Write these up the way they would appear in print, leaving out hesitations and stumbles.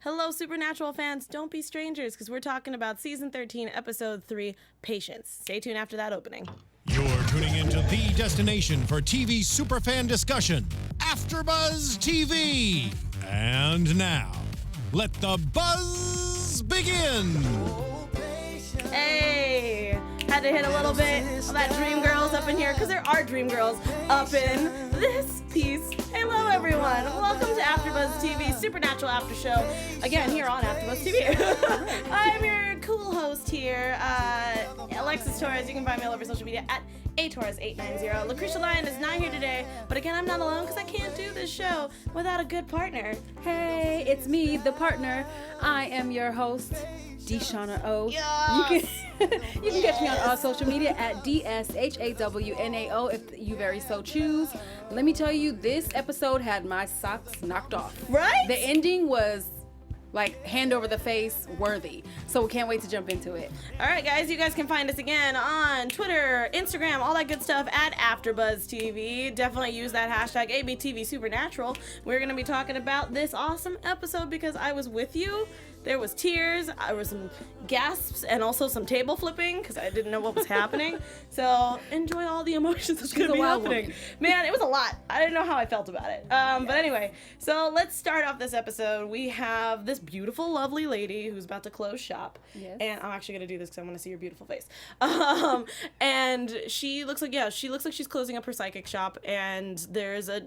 Hello, Supernatural fans. Don't be strangers, because we're talking about Season 13, Episode 3, Patience. Stay tuned after that opening. You're tuning into the destination for TV superfan discussion, AFTERBUZZ TV. And now, let the buzz begin. Hey, had to hit a little bit of that Dream Girls up in here, because there are Dream Girls up in this piece. Hello, everyone. Welcome to AFTERBUZZ TV, Supernatural After Show. Again, here on AFTERBUZZ TV. I'm your cool host here, Alexis Torres. You can find me all over social media at Torres890. Lucretia Lyon is not here today, but again, I'm not alone because I can't do this show without a good partner. Hey, it's me, the partner. I am your host, Shawna O. Yes. You can catch me on all social media at DSHAWNAO if you very so choose. Let me tell you, this episode had my socks knocked off. Right? The ending was like hand over the face worthy. So we can't wait to jump into it. All right, guys, you guys can find us again on Twitter, Instagram, all that good stuff at AFTERBUZZ TV. Definitely use that hashtag ABTV Supernatural. We're going to be talking about this awesome episode because I was with you. There was tears, there was some gasps, and also some table flipping because I didn't know what was happening. So enjoy all the emotions that's going to be happening. Man, it was a lot. I didn't know how I felt about it. But anyway, so let's start off this episode. We have this beautiful, lovely lady who's about to close shop. Yes. And I'm actually going to do this because I want to see her beautiful face. And she looks like, she's closing up her psychic shop, and there's a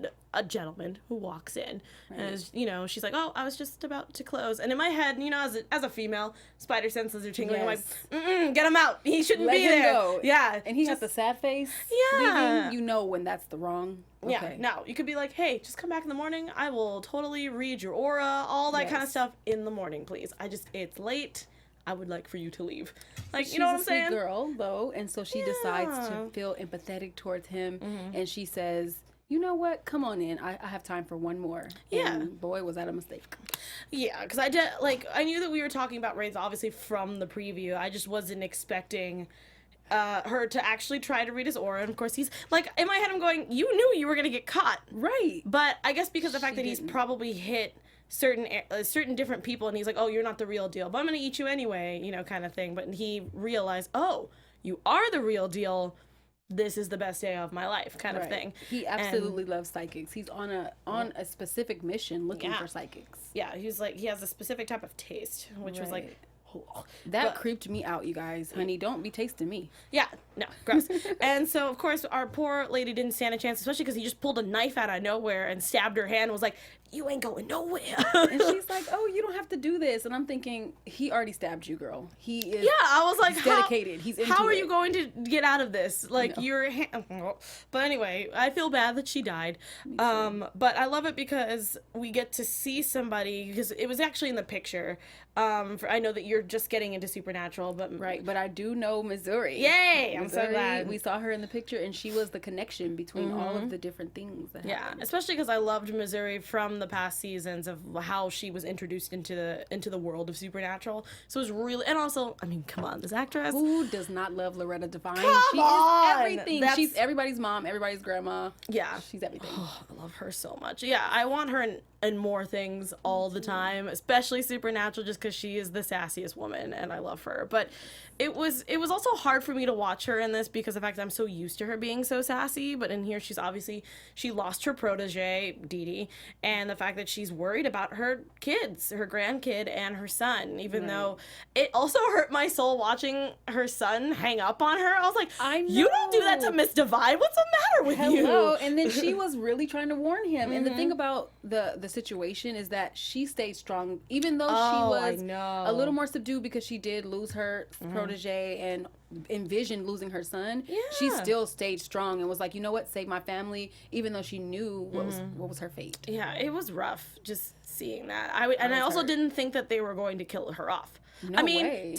gentleman who walks in. Right. And, she's like, oh, I was just about to close. And in my head, as a female, spider senses are tingling. Yes. I'm like, get him out. He shouldn't be there. Go. Yeah. And he has the sad face. Yeah. Leaving, you know when that's the wrong. Okay. Yeah. No, you could be like, hey, just come back in the morning. I will totally read your aura, all that kind of stuff in the morning, please. it's late. I would like for you to leave. Like, you know what I'm saying? She's a sweet girl, though, and so she decides to feel empathetic towards him, and she says, you know what? Come on in. I have time for one more. Yeah. And boy, was that a mistake. Yeah, because I knew that we were talking about wraiths, obviously, from the preview. I just wasn't expecting her to actually try to read his aura. And, of course, he's, like, in my head, I'm going, you knew you were going to get caught. Right. But I guess because of the fact that he's probably hit certain different people, and he's like, oh, you're not the real deal, but I'm going to eat you anyway, kind of thing. But he realized, oh, you are the real deal. This is the best day of my life kind of thing. He absolutely loves psychics. He's on a specific mission looking for psychics. Yeah, he's like, he has a specific type of taste, which was like, that creeped me out, you guys. Honey, don't be tasting me. Yeah, no, gross. And so, of course, our poor lady didn't stand a chance, especially because he just pulled a knife out of nowhere and stabbed her hand and was like, you ain't going nowhere. And she's like, oh, you don't have to do this. And I'm thinking, he already stabbed you, girl. He is I was like, dedicated. He's into how are it. you going to get out of this? Like, your hand... But anyway, I feel bad that she died. But I love it because we get to see somebody, because it was actually in the picture. I know that you're just getting into Supernatural, but... Right, but I do know Missouri. Yay! I'm so glad. We saw her in the picture, and she was the connection between all of the different things that happened. Especially because I loved Missouri from the past seasons of how she was introduced into the world of Supernatural. So it was really... And also, I mean, come on, this actress... Who does not love Loretta Devine? She is everything. She's everybody's mom, everybody's grandma. Yeah. She's everything. Oh, I love her so much. Yeah, I want her in more things all the time, especially Supernatural, just because she is the sassiest woman, and I love her. But it was also hard for me to watch her in this because of the fact that I'm so used to her being so sassy. But in here, she lost her protege, Dee Dee, and the fact that she's worried about her kids, her grandkid, and her son, even though it also hurt my soul watching her son hang up on her. I was like, I know. You don't do that to Miss Divine. What's the matter with you? And then she was really trying to warn him. And the thing about the situation is that she stayed strong, even though she was a little more subdued because she did lose her protege and envisioned losing her son. She still stayed strong and was like, you know what, save my family, even though she knew what was her fate. Yeah, it was rough just seeing that. I also didn't think that they were going to kill her off. No way.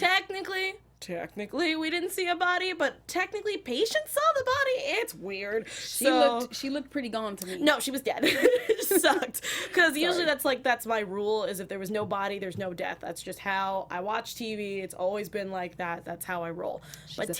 Technically, we didn't see a body, but technically, Patience saw the body. It's weird. She looked pretty gone to me. No, she was dead. It just sucked. Because usually that's my rule, is if there was no body, there's no death. That's just how I watch TV. It's always been like that. That's how I roll. But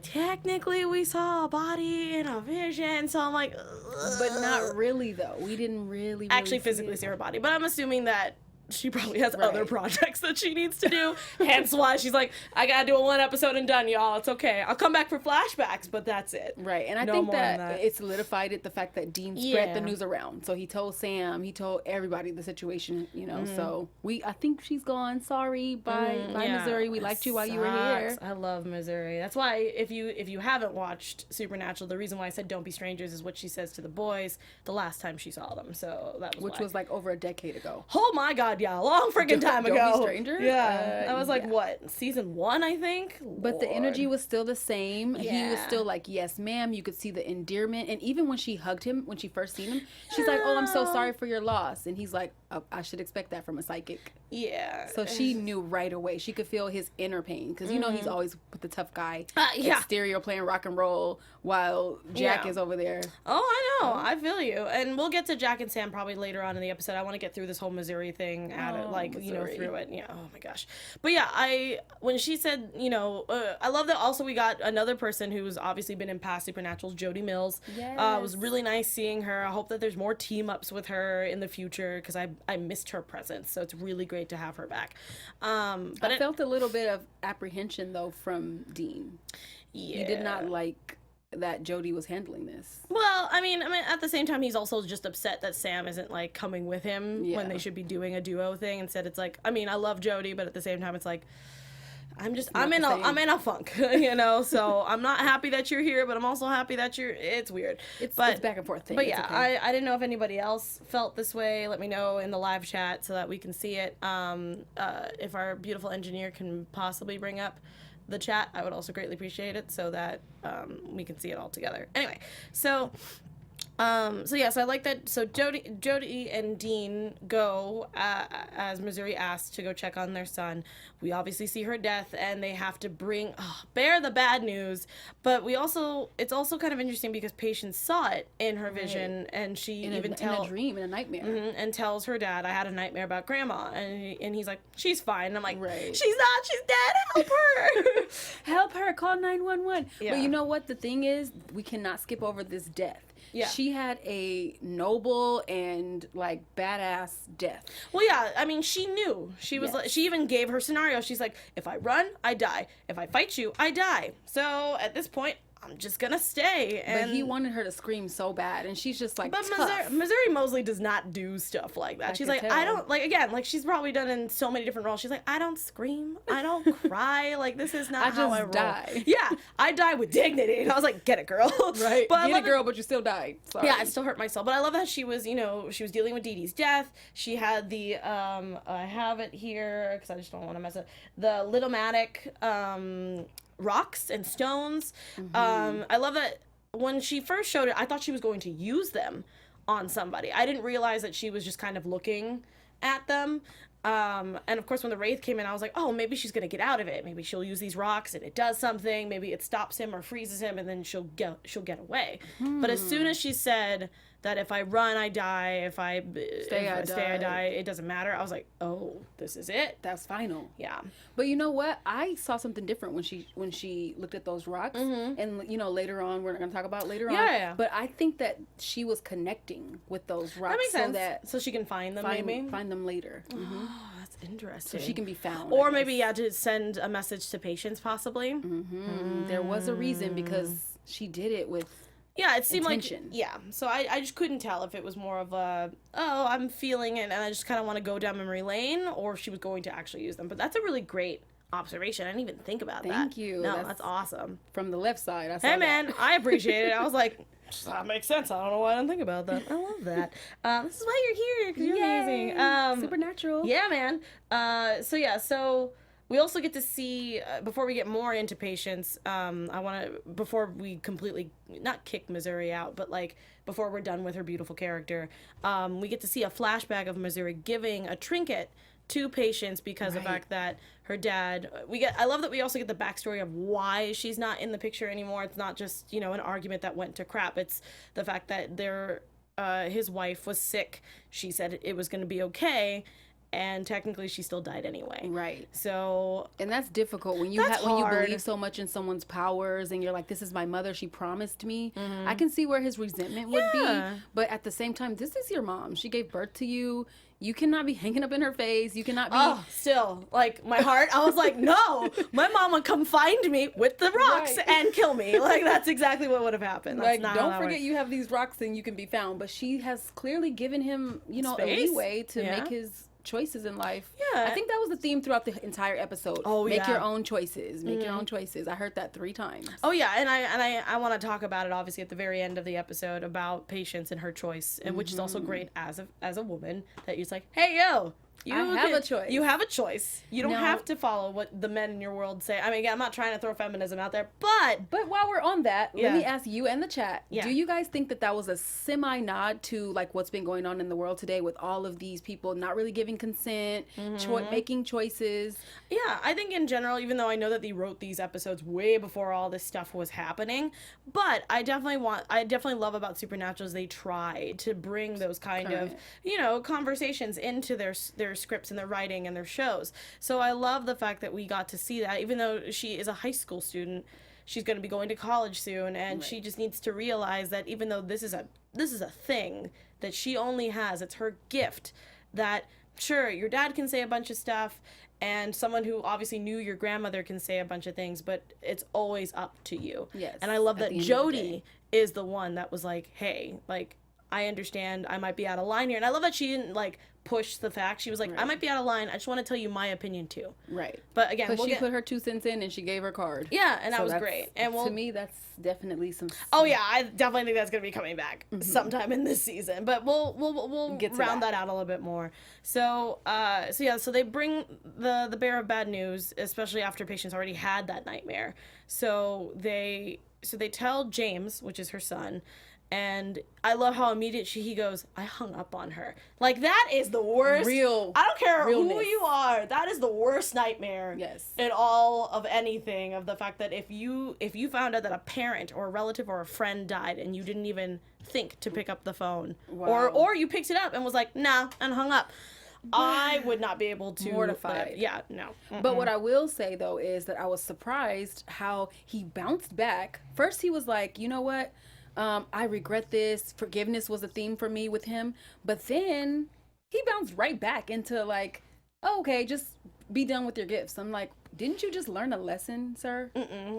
technically, we saw a body in a vision, so I'm like, ugh. But not really, though. We didn't really actually physically see her body. But I'm assuming that she probably has other projects that she needs to do. Hence why she's like, I gotta do a 1 episode and done, y'all. It's okay. I'll come back for flashbacks, but that's it. Right. And I think that it solidified it, the fact that Dean spread the news around. So he told Sam, he told everybody the situation, you know. So I think she's gone. Sorry. Bye, Missouri. We liked you while you were here. I love Missouri. That's why if you haven't watched Supernatural, the reason why I said don't be strangers is what she says to the boys the last time she saw them. So that was Which was like over a decade ago. Oh my God, yeah, a long freaking time ago. Don't be stranger. Yeah, that was like what, season 1, I think. But the energy was still the same. He was still like, yes, ma'am. You could see the endearment, and even when she hugged him, when she first seen him, she's like, oh, I'm so sorry for your loss, and he's like, oh, I should expect that from a psychic. Yeah. So she knew right away. She could feel his inner pain because you know he's always with the tough guy exterior playing rock and roll while Jack is over there. Oh, I know. I feel you. And we'll get to Jack and Sam probably later on in the episode. I want to get through this whole Missouri thing, through it. Yeah. Oh my gosh. But yeah, when she said, I love that. Also, we got another person who's obviously been in past Supernaturals, Jody Mills. Yes. It was really nice seeing her. I hope that there's more team ups with her in the future because I missed her presence. So it's really great to have her back. But I felt a little bit of apprehension though from Dean. Yeah. He did not like that Jody was handling this. Well, I mean, at the same time, he's also just upset that Sam isn't like coming with him when they should be doing a duo thing. Instead, it's like, I mean, I love Jody, but at the same time, it's like, I'm in a funk, so I'm not happy that you're here, but I'm also happy that it's weird. It's back and forth thing. But yeah, okay. I didn't know if anybody else felt this way. Let me know in the live chat so that we can see it. If our beautiful engineer can possibly bring up the chat, I would also greatly appreciate it so that we can see it all together. Anyway, so I like that. So Jody and Dean go as Missouri asked to go check on their son. We obviously see her death, and they have to bear the bad news. But it's also kind of interesting because Patience saw it in her vision, and she in a dream, in a nightmare, and tells her dad, "I had a nightmare about Grandma," and he's like, "She's fine." And I'm like, right. "She's not. She's dead. Help her! Help her! Call 911." Yeah. But you know what? The thing is, we cannot skip over this death. Yeah. She had a noble and like badass death. Well, yeah, I mean, she knew. She was like, she even gave her scenario. She's like, if I run, I die. If I fight you, I die. So at this point, I'm just gonna stay. But he wanted her to scream so bad, and she's just like, but Missouri Mosley does not do stuff like that. She's like, I don't, like, again, like, she's probably done in so many different roles. She's like, I don't scream, I don't cry, like, this is not how I roll. Die. Yeah, I die with dignity. And I was like, get it, girl. Right, but get it, girl, but you still died. Sorry. Yeah, I still hurt myself. But I love that she was, she was dealing with Dee Dee's death. She had the, I have it here, because I just don't want to mess up, the Litomatic, rocks and stones. I love that when she first showed it, I thought she was going to use them on somebody. I didn't realize that she was just kind of looking at them. And of course, when the wraith came in, I was like, oh, maybe she's gonna get out of it. Maybe she'll use these rocks and it does something. Maybe it stops him or freezes him, and then she'll get away. But as soon as she said that if I run, I die. If I stay, I die. It doesn't matter. I was like, oh, this is it. That's final. Yeah. But you know what? I saw something different when she looked at those rocks. And later on, we're not gonna talk about later on. Yeah. But I think that she was connecting with those rocks. That makes sense. So she can find them. Find them later. Oh, that's interesting. So she can be found. Or maybe to send a message to Patience, possibly. There was a reason because she did it with. Yeah, it seemed intention. So I just couldn't tell if it was more of I'm feeling it and I just kind of want to go down memory lane, or if she was going to actually use them. But that's a really great observation. I didn't even think about that. Thank you. No, that's awesome. From the left side, I saw Hey, man, I appreciate it. I was like, that makes sense. I don't know why I didn't think about that. I love that. This is why you're here, because you're amazing. Supernatural. Yeah, man. So we also get to see, before we get more into Patience, before we completely, not kick Missouri out, but like, before we're done with her beautiful character, we get to see a flashback of Missouri giving a trinket to Patience because of the fact that her dad, I love that we also get the backstory of why she's not in the picture anymore. It's not just, an argument that went to crap. It's the fact that his wife was sick. She said it was going to be okay. And technically, she still died anyway. Right. So, and that's difficult when you believe so much in someone's powers, and you're like, "This is my mother. She promised me." I can see where his resentment would be, but at the same time, this is your mom. She gave birth to you. You cannot be hanging up in her face. You cannot be. Oh, still, like, my heart, I was like, no, my mom would come find me with the rocks and kill me. Like, that's exactly what would have happened. That's like, not don't forget you have these rocks and you can be found. But she has clearly given him, you know, a leeway to make his choices in life. Yeah. I think that was the theme throughout the entire episode. Oh, Make your own choices. Make your own choices. I heard that 3 times. Oh yeah, and I want to talk about it obviously at the very end of the episode about patience and her choice, and which is also great as a woman that you're like, hey yo, I have a choice. You have a choice. You don't have to follow what the men in your world say. I mean, again, I'm not trying to throw feminism out there, but while we're on that, let me ask you and the chat. Yeah. Do you guys think that was a semi-nod to like what's been going on in the world today with all of these people not really giving consent, making choices? Yeah, I think in general, even though I know that they wrote these episodes way before all this stuff was happening, but I definitely love about Supernatural is they try to bring those kind of, you know, conversations into their scripts and their writing and their shows. So I love the fact that we got to see that, even though she is a high school student, she's going to be going to college soon, and she just needs to realize that even though this is a thing that she only has, it's her gift, that sure, your dad can say a bunch of stuff, and someone who obviously knew your grandmother can say a bunch of things, but it's always up to you. Yes. And I love that Jody is the one that was like, hey, like, I understand I might be out of line here. And I love that she didn't, like, push the fact. She was like, I might be out of line. I just want to tell you my opinion, too. Right. But again, she put her 2 cents in and she gave her card. Yeah, and that was great. And to me, that's definitely some... Oh, yeah, I definitely think that's going to be coming back sometime in this season. But we'll get to round that out a little bit more. So they bring the bearer of bad news, especially after Patience already had that nightmare. So they tell James, which is her son, and I love how immediate he goes, I hung up on her. Like, that is the worst. I don't care who you are. That is the worst nightmare in all of anything, of the fact that if you found out that a parent or a relative or a friend died and you didn't even think to pick up the phone, or you picked it up and was like, nah, and hung up. I would not be able to. Mortified. Yeah, no. But what I will say, though, is that I was surprised how he bounced back. First, he was like, you know what? I regret this. Forgiveness was a theme for me with him. But then he bounced right back into like, oh, okay, just be done with your gifts. I'm like, didn't you just learn a lesson, sir?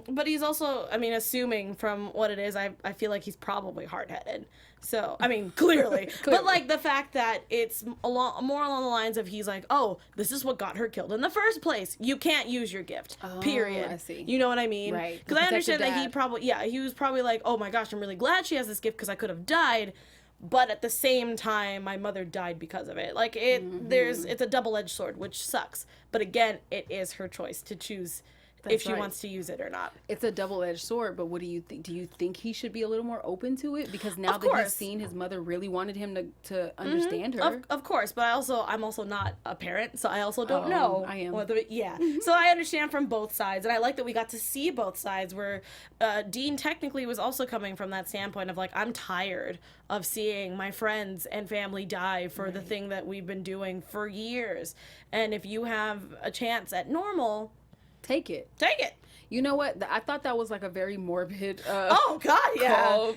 But he's also, I mean, assuming from what it is, I feel like he's probably hard-headed. So, I mean, clearly. But, like, the fact that it's more along the lines of he's like, oh, this is what got her killed in the first place. You can't use your gift, period. I see. You know what I mean? Right. Because I understand that he was probably like, oh, my gosh, I'm really glad she has this gift because I could have died. But at the same time, my mother died because of it. Like, it's a double-edged sword, which sucks. But again, it is her choice to choose if she wants to use it or not. It's a double-edged sword, but what do you think? Do you think he should be a little more open to it? Because now that he's seen his mother really wanted him to understand her. Of course, but I'm also not a parent, so I also don't know. I am. So I understand from both sides, and I like that we got to see both sides, where Dean technically was also coming from that standpoint of like, I'm tired of seeing my friends and family die for the thing that we've been doing for years. And if you have a chance at normal, take it. You know what? I thought that was like a very morbid call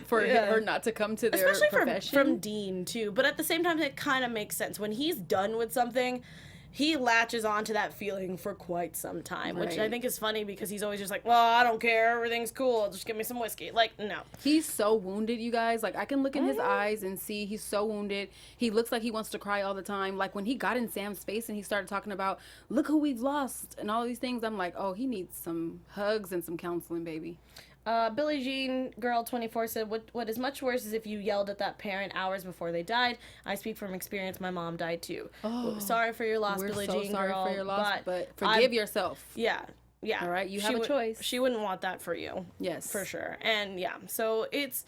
for her not to come to their profession. Especially from Dean, too. But at the same time, it kind of makes sense. When he's done with something, he latches onto that feeling for quite some time, which I think is funny because he's always just like, well, I don't care. Everything's cool. Just give me some whiskey. Like, no. He's so wounded, you guys. Like, I can look in his eyes and see he's so wounded. He looks like he wants to cry all the time. Like, when he got in Sam's face and he started talking about, look who we've lost and all these things, I'm like, oh, he needs some hugs and some counseling, baby. Billie Jean Girl 24 said, what is much worse is if you yelled at that parent hours before they died. I speak from experience. My mom died too. Oh, sorry for your loss, Billie Jean Girl. We're so sorry for your loss, but forgive yourself. Yeah. All right, you have a choice. She wouldn't want that for you. Yes, for sure. And yeah, so it's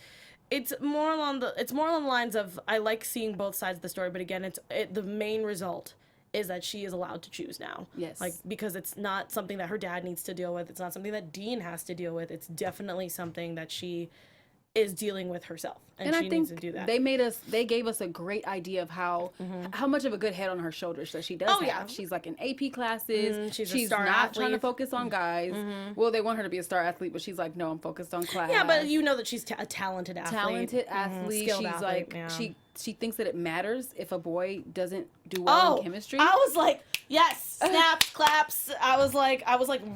more along the lines of, I like seeing both sides of the story, but again, the main result is that she is allowed to choose now. Yes. Like, because it's not something that her dad needs to deal with. It's not something that Dean has to deal with. It's definitely something that she is dealing with herself, and she needs to do that. They gave us a great idea of how much of a good head on her shoulders that she does have. Yeah. She's like in AP classes. She's not athlete. Trying to focus on guys. Well, they want her to be a star athlete, but she's like, no, I'm focused on class. Yeah, but you know that she's a talented athlete. Skilled athlete, like yeah. she thinks that it matters if a boy doesn't do well in chemistry. I was like, yes, snaps, claps. I was like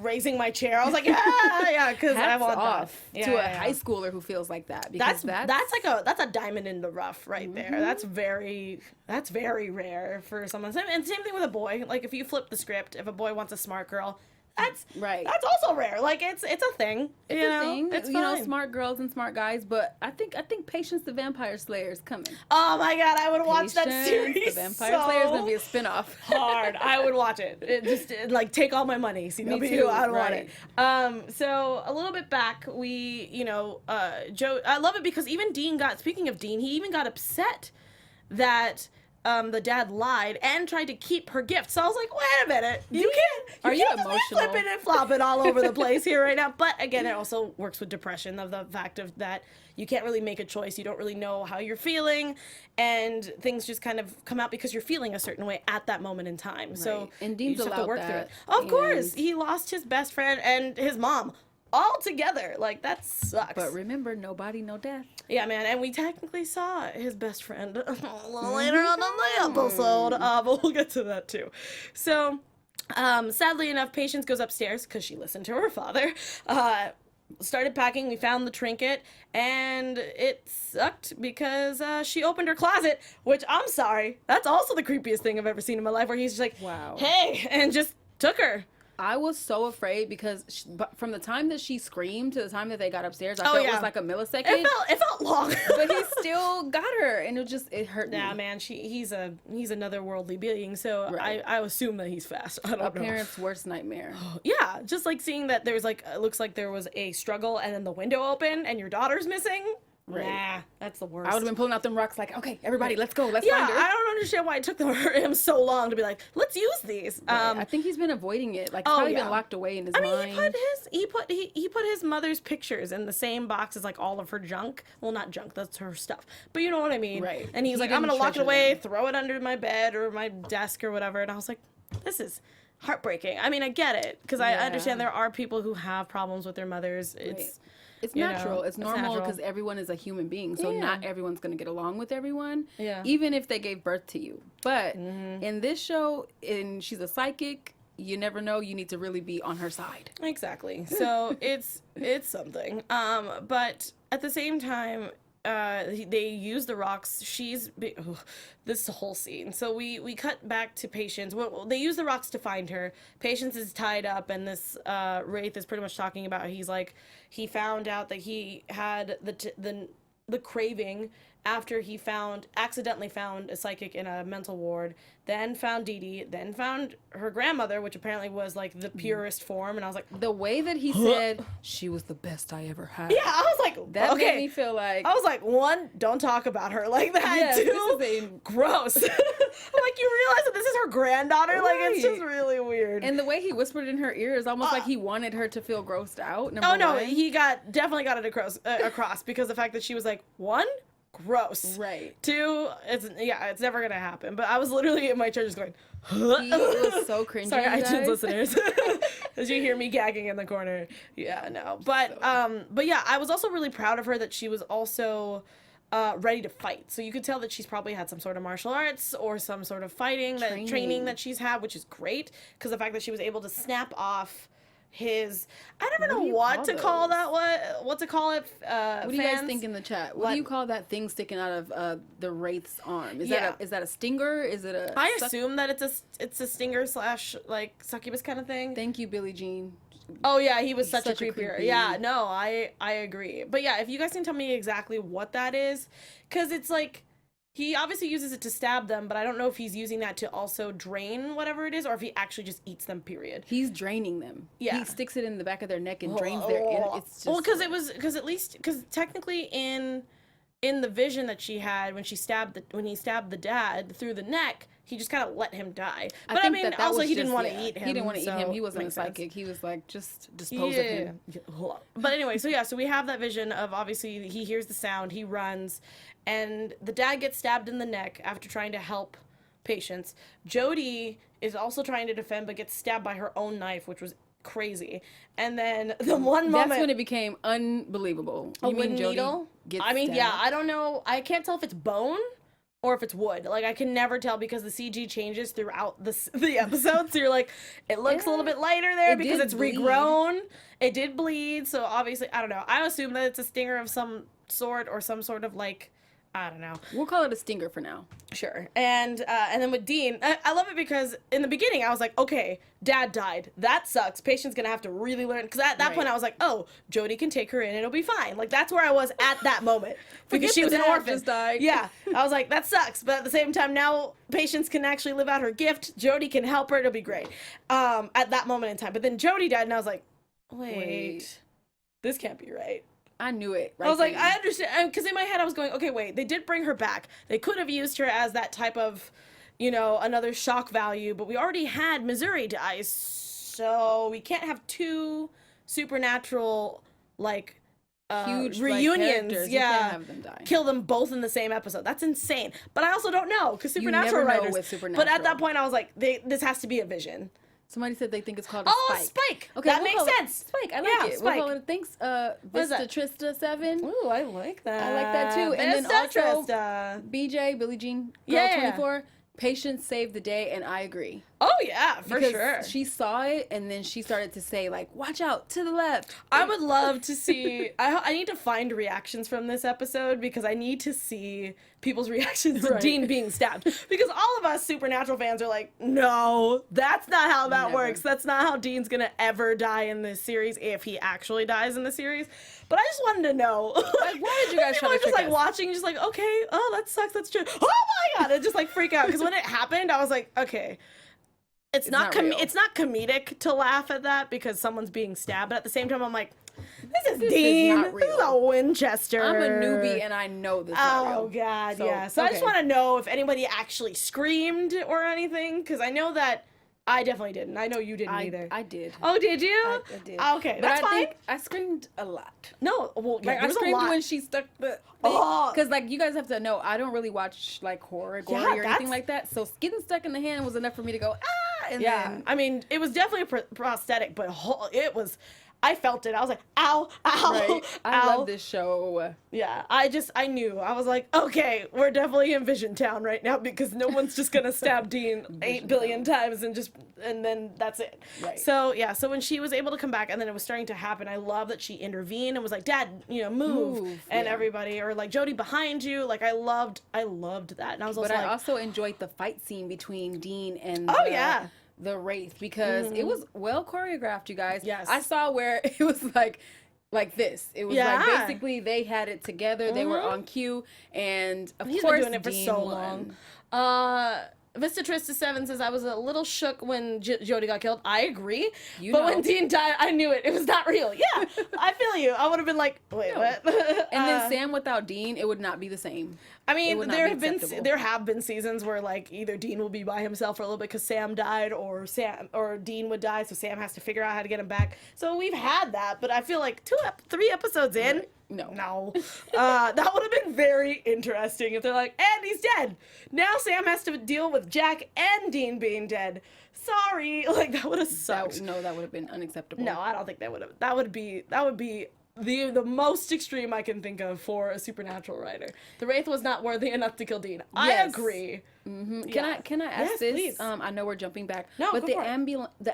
raising my chair. I was like, yeah, because I want off that. to a high schooler who feels like that. Because that's a diamond in the rough right there. That's very rare for someone. And same thing with a boy. Like if you flip the script, if a boy wants a smart girl, that's right. That's also rare. Like it's a thing. It's a thing. It's fine. Smart girls and smart guys. But I think Patience the Vampire Slayer is coming. Oh my God, I would watch that series. The Vampire Slayer is gonna be a spinoff. Hard. I would watch it. Like take all my money. CW. Me too. I would want it. So a little bit back, we Joe. I love it because even Dean speaking of Dean, he even got upset that the dad lied and tried to keep her gift. So I was like, wait a minute. You can't just be flipping and flopping all over the place here right now. But again, it also works with depression of the fact of that you can't really make a choice. You don't really know how you're feeling, and things just kind of come out because you're feeling a certain way at that moment in time. Right. So and Dean's you just have to work through it. That. Of course. He lost his best friend and his mom all together. Like, that sucks. But remember, nobody, no death. Yeah, man. And we technically saw his best friend a little later on in the episode. But we'll get to that too. So, sadly enough, Patience goes upstairs because she listened to her father. Started packing. We found the trinket, and it sucked because she opened her closet, which, I'm sorry, that's also the creepiest thing I've ever seen in my life, where he's just like, wow, hey, and just took her. I was so afraid because from the time that she screamed to the time that they got upstairs, I felt it was like a millisecond. It felt long. But he still got her, and it hurt me. Nah, man, he's another worldly being, so right. I assume that he's fast. I don't know. A parent's worst nightmare. Yeah, just like seeing that there's it looks like there was a struggle, and then the window opened, and your daughter's missing. Right. Nah, that's the worst. I would have been pulling out them rocks like, okay, everybody, let's go. Let's find her. I don't understand why it took him so long to be like, let's use these. Right. I think he's been avoiding it. Like, probably been locked away in his mind. He put his mother's pictures in the same box as like all of her junk. Well, not junk, that's her stuff. But you know what I mean. Right. And he's like, I'm gonna lock it away, throw it under my bed or my desk or whatever. And I was like, this is heartbreaking. I mean, I get it because I understand there are people who have problems with their mothers. It's natural. It's normal because everyone is a human being. So not everyone's going to get along with everyone, even if they gave birth to you. But in this show, she's a psychic. You never know. You need to really be on her side. Exactly. So it's something. But at the same time, they use the rocks. This whole scene. So we cut back to Patience. Well, they use the rocks to find her. Patience is tied up, and this wraith is pretty much talking about. He's like, he found out that he had the craving after he accidentally found a psychic in a mental ward, then found Dee Dee, then found her grandmother, which apparently was like the purest form. And I was like, the way that he said she was the best I ever had. Yeah, I was like, that made me feel like, I was like, one, don't talk about her like that. Yes, two, this is gross. I'm like, you realize that this is her granddaughter? Right. Like, it's just really weird. And the way he whispered in her ear is almost like he wanted her to feel grossed out. No, he definitely got it across because the fact that she was like, one, gross. Right. Two, it's never gonna happen. But I was literally in my chair just going, He was so cringy. Sorry, iTunes listeners. As you hear me gagging in the corner. Yeah, no. But yeah, I was also really proud of her that she was also ready to fight. So you could tell that she's probably had some sort of martial arts or some sort of training that she's had, which is great because the fact that she was able to snap off I don't know what to call it. What do you guys think in the chat? What do you call that thing sticking out of the wraith's arm? Is that a stinger? Is it a? I assume that it's a stinger / like succubus kind of thing. Thank you, Billie Jean. Oh yeah, he was such a creepier. Yeah, no, I agree. But yeah, if you guys can tell me exactly what that is, because it's like. He obviously uses it to stab them, but I don't know if he's using that to also drain whatever it is, or if he actually just eats them, period. He's draining them. Yeah. He sticks it in the back of their neck and drains their... It's just... Well, because technically in in the vision that she had when he stabbed the dad through the neck, he just kind of let him die. But I mean, that also he didn't want to eat him. He didn't want to eat him. He wasn't a psychic. He was like, just dispose of him. But anyway, so we have that vision of, obviously he hears the sound, he runs, and the dad gets stabbed in the neck after trying to help patients. Jody is also trying to defend, but gets stabbed by her own knife, which was crazy. And then the one moment, that's when it became unbelievable. A wooden needle? I mean, stabbed? Yeah, I don't know. I can't tell if it's bone or if it's wood. Like, I can never tell because the CG changes throughout the episodes. So you're like, it looks a little bit lighter there because it's regrown. It did bleed. So obviously, I don't know. I assume that it's a stinger of some sort or some sort of, like, I don't know. We'll call it a stinger for now. Sure. And then with Dean, I love it because in the beginning I was like, okay, dad died. That sucks. Patient's gonna have to really learn. Because at that point I was like, oh, Jody can take her in. It'll be fine. Like, that's where I was at that moment. Because she was an orphan. Just died. Yeah. I was like, that sucks. But at the same time, now Patience can actually live out her gift. Jody can help her. It'll be great. At that moment in time. But then Jody died and I was like, wait. This can't be right. I knew it. I was like, I understand. Because in my head, I was going, okay, wait, they did bring her back. They could have used her as that type of, another shock value. But we already had Missouri die. So we can't have two supernatural, like, huge reunions. Like, yeah. You can't have them die. Kill them both in the same episode. That's insane. But I also don't know. Because supernatural you never writers. know with supernatural. But at that point, I was like, this has to be a vision. Somebody said they think it's called a spike. Spike. Okay, that makes sense. Spike. I like it. Spike. We'll call it, thanks, Vista Trista 7. Ooh, I like that. I like that too. And then also, BJ, Billie Jean, Girl 24, Patience saved the day, and I agree. Oh, yeah, for sure. She saw it, and then she started to say, like, watch out, to the left. I would love to see... I need to find reactions from this episode, because I need to see people's reactions to Dean being stabbed. Because all of us Supernatural fans are like, no, that's not how that works. That's not how Dean's gonna ever die in this series, if he actually dies in the series. But I just wanted to know. Like, why did you guys try to just, like, us? watching, just like, okay, oh, that sucks, that's true. Oh, my God, and just, like, freak out. Because when it happened, I was like, okay... It's not comedic to laugh at that because someone's being stabbed, but at the same time I'm like, this is Dean. This is a Winchester. I'm a newbie and I know this is not real. Oh God, yeah. So I just want to know if anybody actually screamed or anything, because I know that I definitely didn't. I know you didn't either. I did. Oh, did you? I did. Okay, but that's fine. Think I screamed a lot. No, well, yeah, like, I screamed when she stuck the because like you guys have to know, I don't really watch like horror, gory, or anything like that. So getting stuck in the hand was enough for me to go ah. And then, I mean, it was definitely a prosthetic, but it was. I felt it. I was like, ow, ow, right. I ow. love this show. Yeah, I knew. I was like, okay, we're definitely in Vision Town right now because no one's just gonna stab Dean 8 billion times and then that's it. Right. So yeah, so when she was able to come back and then it was starting to happen, I love that she intervened and was like, Dad, move. And everybody, or like, Jody, behind you. Like, I loved that. And I was also I also enjoyed the fight scene between Dean and the wraith, because it was well choreographed, you guys. Yes. I saw where it was like this. It was like basically they had it together. They were on cue, and of He's course been doing it for Dean so won. long. Vista Trista 7 says, I was a little shook when Jody got killed. I agree. But when Dean died, I knew it. It was not real. Yeah, I feel you. I would have been like, wait, what? And then Sam without Dean, it would not be the same. I mean, there have been seasons where like either Dean will be by himself for a little bit because Sam died, or Dean would die, so Sam has to figure out how to get him back. So we've had that, but I feel like 3 episodes in. No. That would have been very interesting if they're like, and he's dead. Now Sam has to deal with Jack and Dean being dead. Sorry. Like, that would have sucked. That would have been unacceptable. No, I don't think that would have. That would be the most extreme I can think of for a supernatural writer. The Wraith was not worthy enough to kill Dean. I agree. Mm-hmm. Can I ask this? Please. I know we're jumping back. No, but the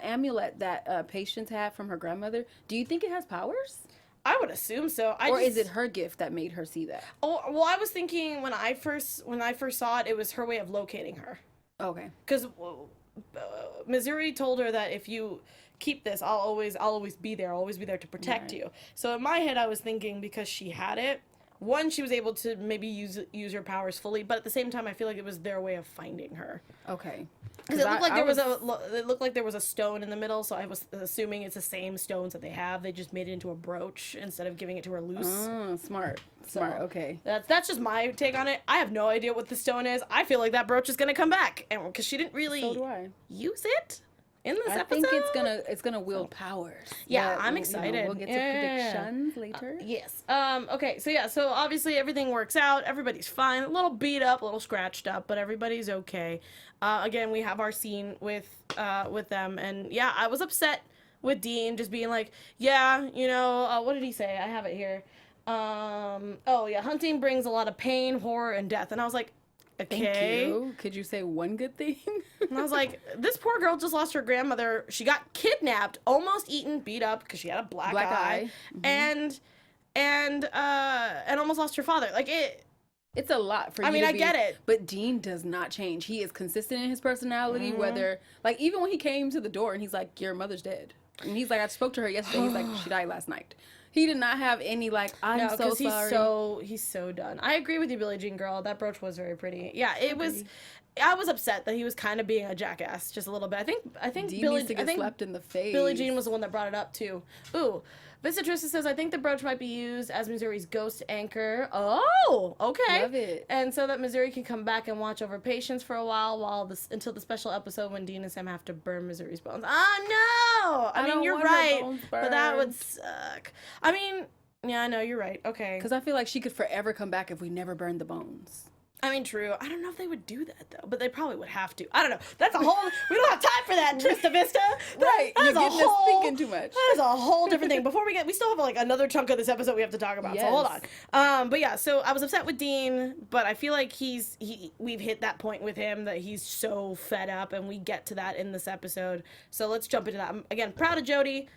amulet that Patience had from her grandmother, do you think it has powers? I would assume so. Is it her gift that made her see that? Oh, well, I was thinking when I first saw it, it was her way of locating her. Okay. Because Missouri told her that if you keep this, I'll always be there. I'll always be there to protect you. So in my head, I was thinking because she had it, one, she was able to maybe use her powers fully, but at the same time, I feel like it was their way of finding her. Okay. Because it looked like there was a stone in the middle, so I was assuming it's the same stones that they have. They just made it into a brooch instead of giving it to her loose. Oh, smart. Okay. That's just my take on it. I have no idea what the stone is. I feel like that brooch is gonna come back, and because she didn't really use it in this episode. I think it's gonna wield powers. Yeah, I'm excited. We'll get to predictions later. Yes. Okay. So obviously everything works out. Everybody's fine. A little beat up, a little scratched up, but everybody's okay. Again, we have our scene with them, and yeah, I was upset with Dean just being like, yeah, what did he say? I have it here. Hunting brings a lot of pain, horror, and death, and I was like, okay. Thank you. Could you say one good thing? And I was like, this poor girl just lost her grandmother. She got kidnapped, almost eaten, beat up because she had a black eye. Mm-hmm. and almost lost her father. Like it's a lot for you. I get it. But Dean does not change. He is consistent in his personality, whether, like, even when he came to the door and he's like, your mother's dead. And he's like, I spoke to her yesterday. He's like, she died last night. He did not have any, like, I'm so sorry. He's so done. I agree with you, Billie Jean girl. That brooch was very pretty. Yeah, it was. I was upset that he was kind of being a jackass just a little bit. I think Dean needs to get slapped in the face. Billie Jean was the one that brought it up too. Ooh, Visitressa says, I think the brooch might be used as Missouri's ghost anchor. Oh, okay. Love it. And so that Missouri can come back and watch over patients for a while until the special episode when Dean and Sam have to burn Missouri's bones. Oh, no! I mean, you're right, but that would suck. I mean, yeah, I know, you're right. Okay. Because I feel like she could forever come back if we never burned the bones. I mean, true. I don't know if they would do that, though, but they probably would have to. I don't know. That's a whole... We don't have time for that, Trista Vista. Right. You're getting us thinking too much. That is a whole different thing. Before we still have, like, another chunk of this episode we have to talk about, so hold on. But yeah, so I was upset with Dean, but I feel like we've hit that point with him that he's so fed up, and we get to that in this episode. So let's jump into that. I'm, again, proud of Jody.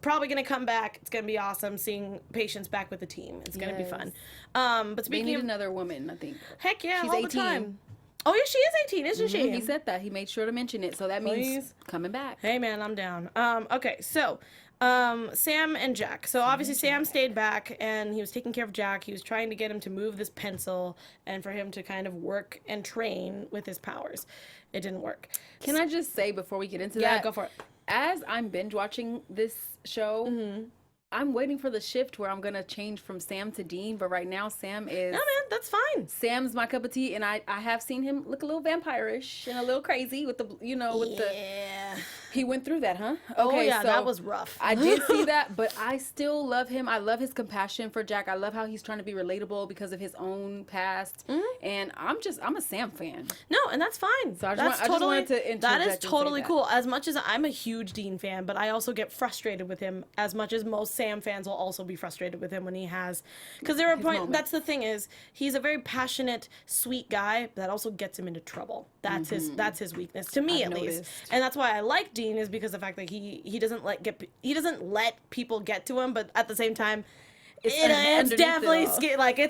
Probably gonna come back. It's gonna be awesome seeing patients back with the team. It's gonna be fun. But speaking we need of another woman, I think. Heck yeah, she's all 18. the time. Oh yeah, she is 18, isn't she? He said that. He made sure to mention it, so that means coming back. Hey man, I'm down. Okay, so Sam and Jack. So obviously Sam stayed back and he was taking care of Jack. He was trying to get him to move this pencil and for him to kind of work and train with his powers. It didn't work. Can I just say before we get into that? Yeah, go for it. As I'm binge watching this show, I'm waiting for the shift where I'm going to change from Sam to Dean, but right now Sam is... No, man, that's fine. Sam's my cup of tea, and I have seen him look a little vampire-ish and a little crazy with the, He went through that, huh? Okay, yeah, so that was rough. I did see that, but I still love him. I love his compassion for Jack. I love how he's trying to be relatable because of his own past, and I'm a Sam fan. No, and that's fine. So I just wanted to interject. That is totally cool. As much as I'm a huge Dean fan, but I also get frustrated with him as much as most Sam fans will also be frustrated with him when he has, because there are points. That's the thing is he's a very passionate, sweet guy, but that also gets him into trouble. That's his weakness, to me at least, and that's why I like Dean, is because of the fact that he doesn't let people get to him, but at the same time. It's definitely it's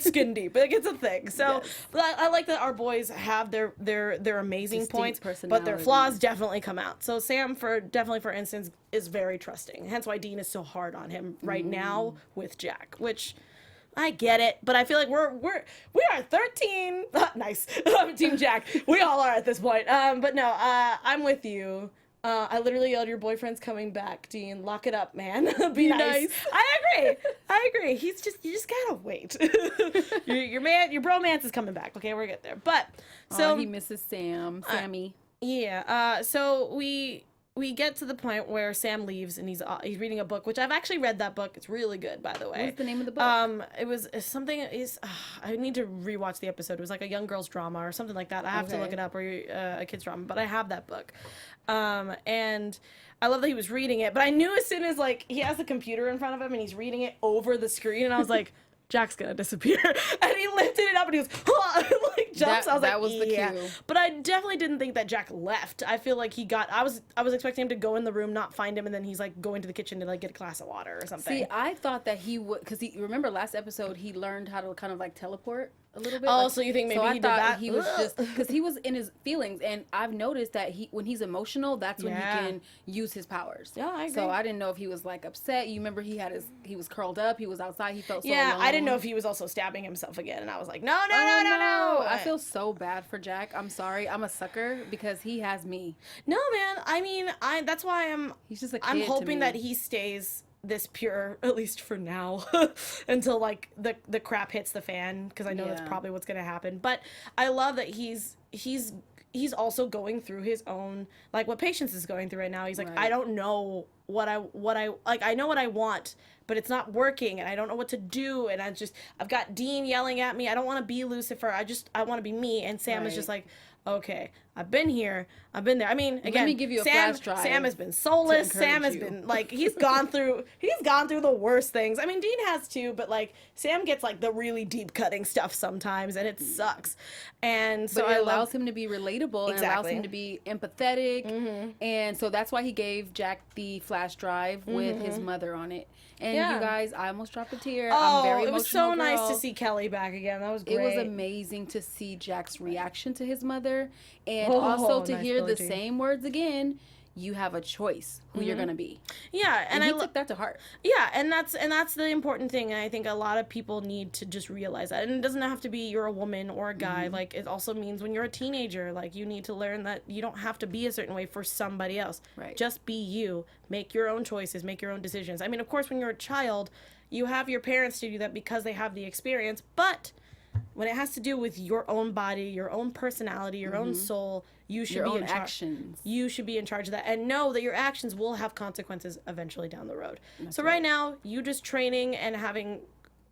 skin deep. Like, it's a thing. So but I like that our boys have their amazing points, but their flaws definitely come out. So Sam, for instance, is very trusting. Hence why Dean is so hard on him right now with Jack, which I get it, but I feel like we are 13. Nice. Team Jack. We all are at this point. But no, I'm with you. I literally yelled, your boyfriend's coming back, Dean. Lock it up, man. Be nice. I agree. You just gotta wait. your bromance is coming back. Okay, we'll get there. But, so. He misses Sammy. Yeah. So we get to the point where Sam leaves and he's reading a book, which I've actually read that book. It's really good, by the way. What's the name of the book? It was something. I need to rewatch the episode. It was like a young girl's drama or something like that. I have to look it up, or a kid's drama. But I have that book, and I love that he was reading it. But I knew as soon as he has the computer in front of him and he's reading it over the screen, and I was like, Jack's gonna disappear. And he lifted it up and he was jumps. I was that was the cue. But I definitely didn't think that Jack left. I feel like I was expecting him to go in the room, not find him, and then he's going to the kitchen to get a glass of water or something. See, I thought that he would, because remember last episode he learned how to kind of teleport. a little bit. Oh, so you think maybe he did that? He was just because he was in his feelings, and I've noticed that when he's emotional, that's when he can use his powers. Yeah, I agree. So I didn't know if he was like upset. You remember he was curled up. He was outside. He felt so alone. I didn't know if he was also stabbing himself again, and I was like, no. I feel so bad for Jack. I'm sorry. I'm a sucker because he has me. No, man. I mean, that's why he's just a kid I'm to hoping me. that he stays this pure, at least for now, until like the crap hits the fan, because I know that's probably what's gonna happen. But I love that he's also going through his own, like what Patience is going through right now. He's like, I don't know what I like. I know what I want, but it's not working, and I don't know what to do. And I've got Dean yelling at me. I don't want to be Lucifer. I want to be me. And Sam is just like, okay, I've been here, I've been there. I mean, again, let me give you a flash drive. Sam has been soulless. Sam has been like, he's gone through the worst things. I mean, Dean has too, but like Sam gets like the really deep cutting stuff sometimes, and it sucks. And so it allows him to be relatable, and allows him to be empathetic, and so that's why he gave Jack the flash drive with his mother on it. And you guys, I almost dropped a tear. I'm very emotional. It was so nice to see Kelly back again. That was great. It was amazing to see Jack's reaction to his mother, and also to hear the same words again. You have a choice who you're gonna be. Yeah, and he took that to heart. Yeah, and that's the important thing. And I think a lot of people need to just realize that. And it doesn't have to be you're a woman or a guy. Like, it also means when you're a teenager, like, you need to learn that you don't have to be a certain way for somebody else. Right. Just be you. Make your own choices. Make your own decisions. I mean, of course, when you're a child, you have your parents to do that because they have the experience. But when it has to do with your own body, your own personality, your own soul, you should be in charge. Actions. You should be in charge of that, and know that your actions will have consequences eventually down the road. So right now, you just training and having,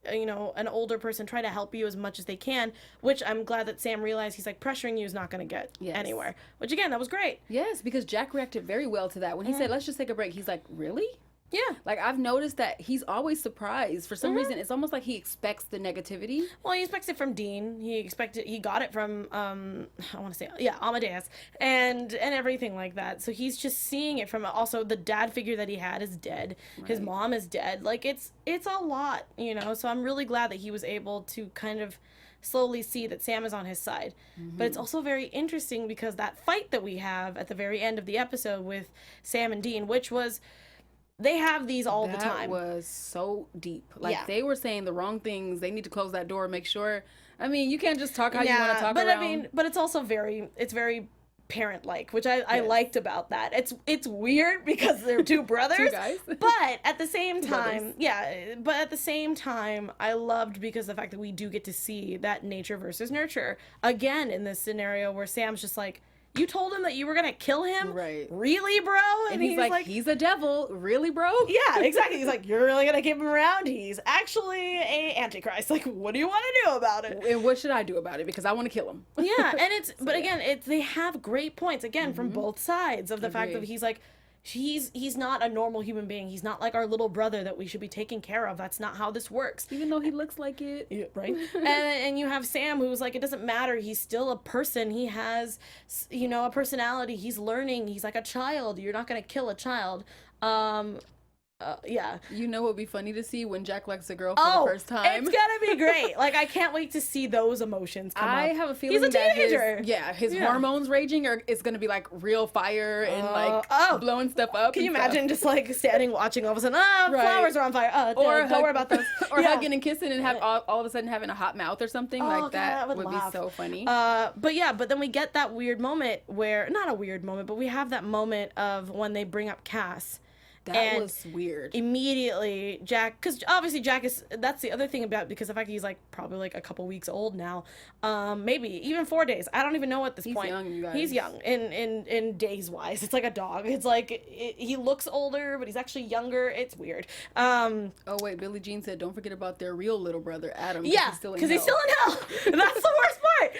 an older person try to help you as much as they can, which I'm glad that Sam realized. He's like, pressuring you is not going to get anywhere. Which again, that was great. Yes, because Jack reacted very well to that. When he said, let's just take a break, he's like, really? Yeah. Like, I've noticed that he's always surprised. For some reason, it's almost like he expects the negativity. Well, he expects it from Dean. He got it from, Amadeus. And everything like that. So he's just seeing it from, also the dad figure that he had is dead. Right. His mom is dead. Like, it's a lot, So I'm really glad that he was able to kind of slowly see that Sam is on his side. But it's also very interesting because that fight that we have at the very end of the episode with Sam and Dean, which was... They have these all the time. That was so deep. Like, they were saying the wrong things. They need to close that door, make sure. I mean, you can't just talk how you want to talk around. I mean, but it's also very parent-like, which I liked about that. It's weird because they're two brothers. Two guys. But at the same time, I loved because the fact that we do get to see that nature versus nurture again in this scenario where Sam's just like, you told him that you were going to kill him? Right. Really, bro? And he's like, he's a devil. Really, bro? Yeah, exactly. He's like, you're really going to keep him around? He's actually a antichrist. Like, what do you want to do about it? And what should I do about it? Because I want to kill him. Yeah, and but again, they have great points, again, from both sides of the fact that he's like, he's not a normal human being. He's not like our little brother that we should be taking care of. That's not how this works. Even though he looks like it. Yeah, right? and you have Sam, who's like, it doesn't matter. He's still a person. He has, a personality. He's learning. He's like a child. You're not going to kill a child. Yeah. You know what would be funny to see when Jack likes a girl for the first time? It's gonna be great. Like, I can't wait to see those emotions come up. I have a feeling he's a teenager. His hormones raging, or it's gonna be like real fire and blowing stuff up. Can you imagine just like standing watching, all of a sudden, flowers are on fire. Or don't worry about those. Or hugging and kissing and have all of a sudden having a hot mouth or something like that. Would be so funny. But then we get that weird moment where, not a weird moment, but we have that moment of when they bring up Cass. That was weird. Immediately, Jack, because obviously Jack is, that's the other thing about, because the fact he's like probably like a couple weeks old now, maybe even 4 days. I don't even know at this point. He's young, you guys. He's young in days wise. It's like a dog. It's like he looks older, but he's actually younger. It's weird. Oh wait, Billie Jean said, don't forget about their real little brother Adam. Yeah, because he's still in hell. That's the worst part.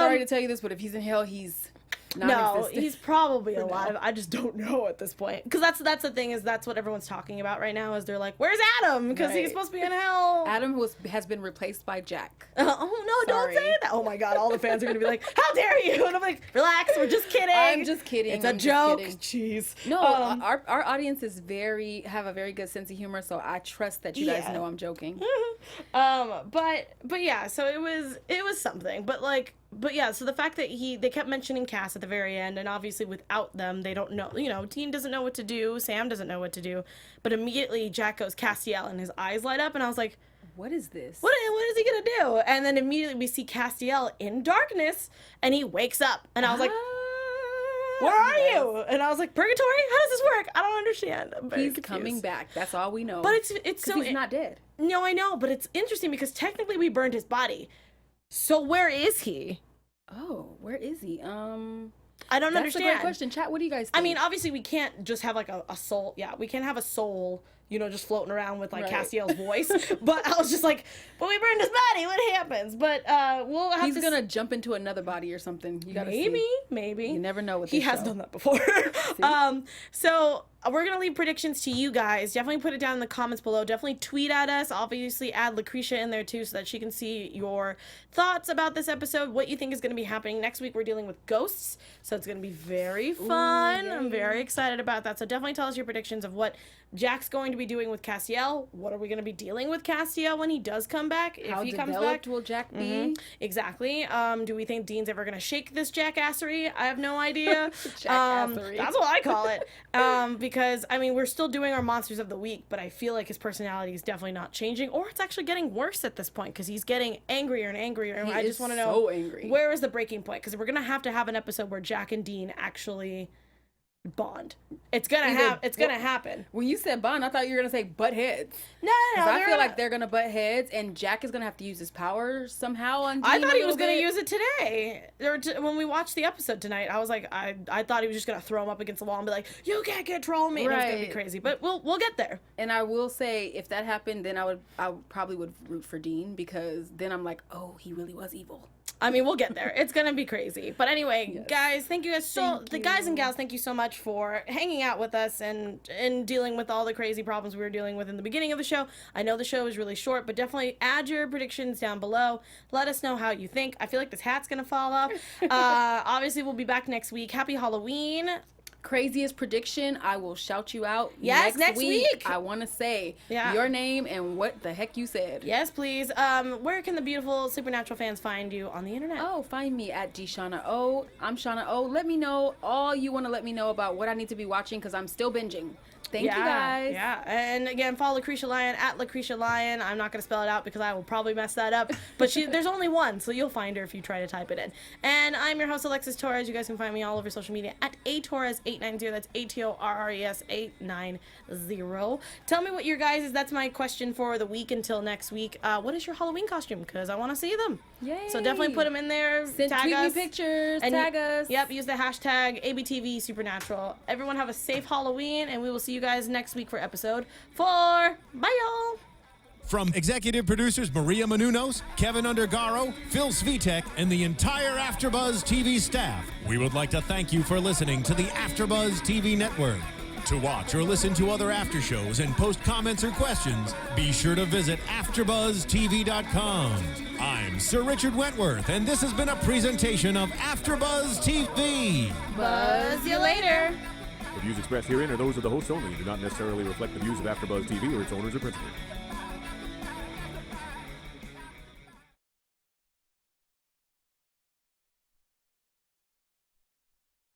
Sorry to tell you this, but if he's in hell, he's No, he's probably alive. I just don't know at this point. Because that's the thing, is that's what everyone's talking about right now, is they're like, where's Adam? Because he's supposed to be in hell. Adam has been replaced by Jack. Oh, no, don't say that. Oh, my God. All the fans are going to be like, how dare you? And I'm like, relax. We're just kidding. I'm just kidding. It's a joke. Jeez. No, our audience is have a very good sense of humor, so I trust that you guys know I'm joking. But yeah, so it was something. But yeah, so the fact that they kept mentioning Cass at the very end, and obviously without them, they don't know, Dean doesn't know what to do, Sam doesn't know what to do, but immediately Jack goes, Castiel, and his eyes light up, and I was like, what is this? What is he gonna do? And then immediately we see Castiel in darkness, and he wakes up, and I was like, where are you? And I was like, purgatory? How does this work? I don't understand. He's coming back. That's all we know. But it's so he's not dead. No, I know, but it's interesting because technically we burned his body. So where is he? Oh, where is he? I don't understand. understand. That's a great question. Chat, what do you guys think? I mean, obviously we can't just have like a soul. Yeah, we can't have a soul, just floating around with like Castiel's voice. But I was just like, but we burned his body. What happens? But we'll have He's gonna jump into another body or something. You gotta maybe. You never know what he has done that before. So we're going to leave predictions to you guys. Definitely put it down in the comments below. Definitely tweet at us. Obviously, add Lucretia in there, too, so that she can see your thoughts about this episode, what you think is going to be happening. Next week, we're dealing with ghosts, so it's going to be very fun. I'm very excited about that. So definitely tell us your predictions of what Jack's going to be doing with Castiel. What are we going to be dealing with Castiel when he does come back? If he comes back, will Jack be? Exactly. Do we think Dean's ever going to shake this jackassery? I have no idea. Jackassery. That's what I call it. Because, I mean, we're still doing our Monsters of the Week, but I feel like his personality is definitely not changing, or it's actually getting worse at this point, because he's getting angrier and angrier, and I just want to know, so angry. Where is the breaking point? Because we're going to have an episode where Jack and Dean actually bond. It's gonna happen. When you said bond, I thought you were gonna say butt heads. No. I feel like they're gonna butt heads, and Jack is gonna have to use his power somehow on Dean. I thought he was gonna use it today. When we watched the episode tonight, I was like, I thought he was just gonna throw him up against the wall and be like, "You can't control me." Right. And it was gonna be crazy, but we'll get there. And I will say, if that happened, then I probably would root for Dean, because then I'm like, oh, he really was evil. I mean, we'll get there. It's going to be crazy. But anyway, guys, thank you guys the guys and gals, thank you so much for hanging out with us and dealing with all the crazy problems we were dealing with in the beginning of the show. I know the show is really short, but definitely add your predictions down below. Let us know how you think. I feel like this hat's going to fall off. Obviously, we'll be back next week. Happy Halloween. Craziest prediction, I will shout you out next week. I want to say your name and what the heck you said. Yes, please. Where can the beautiful Supernatural fans find you on the internet? Oh, find me at Shawna O. I'm Shawna O. Let me know all you want to let me know about what I need to be watching, because I'm still binging. Thank you guys. Yeah, and again, follow Lucretia Lion at Lucretia Lion. I'm not going to spell it out because I will probably mess that up, but there's only one, so you'll find her if you try to type it in. And I'm your host, Alexis Torres. You guys can find me all over social media at atorres890. That's ATORRES 890. Tell me what your guys is. That's my question for the week until next week. What is your Halloween costume? Because I want to see them. Yay. So definitely put them in there. Tweet me pictures. And tag us. Yep. Use the hashtag ABTV Supernatural. Everyone have a safe Halloween, and we will see you guys next week for episode 4. Bye, y'all. From executive producers Maria Menounos, Kevin Undergaro, Phil Svitek, and the entire AfterBuzz TV staff, we would like to thank you for listening to the AfterBuzz TV network. To watch or listen to other after shows and post comments or questions, be sure to visit AfterBuzzTV.com. I'm Sir Richard Wentworth, and this has been a presentation of AfterBuzz TV. Buzz you later. The views expressed herein are those of the hosts only and do not necessarily reflect the views of AfterBuzz TV or its owners or principals.